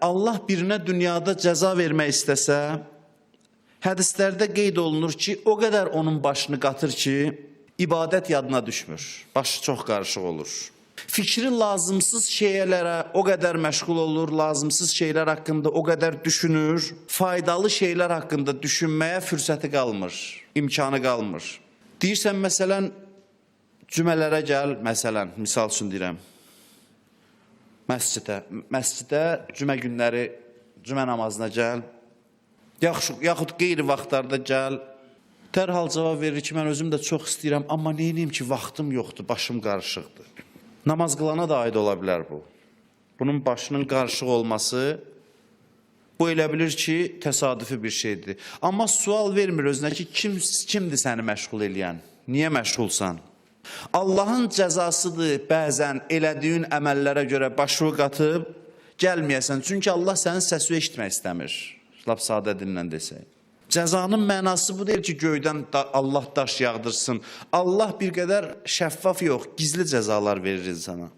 Allah birinə dünyada cəza vermək istəsə, hədislərdə qeyd olunur ki, o qədər onun başını qatır ki, ibadət yadına düşmür, başı çox qarışıq olur. Fikri lazımsız şeylərə o qədər məşğul olur, lazımsız şeylər haqqında o qədər düşünür, faydalı şeylər haqqında düşünməyə fürsəti qalmır, imkanı qalmır. Deyirsən, məsələn, cümələrə gəl, məsələn, misal üçün deyirəm, məscidə cümə günləri, cümə namazına gəl, yaxud qeyri vaxtlarda gəl, dərhal cavab verir ki, mən özüm də çox istəyirəm, amma neyiniyim ki, vaxtım yoxdur, başım qarışıqdır. Namaz qılana da aid ola bilər bu. Bunun başının qarışıq olması, bu elə bilir ki, təsadüfi bir şeydir. Amma sual vermir özünə ki, kimdir səni məşğul eləyən? Niyə məşğulsan? Allahın cəzasıdır bəzən elədiyin əməllərə görə başı qatıb, gəlməyəsən. Çünki Allah sənin səsini eşitmək istəmir. Lap sadə dillə desək. Cəzanın mənası bu deyil ki, göydən Allah daş yağdırsın. Allah bir qədər şəffaf yox, gizli cəzalar verir insana.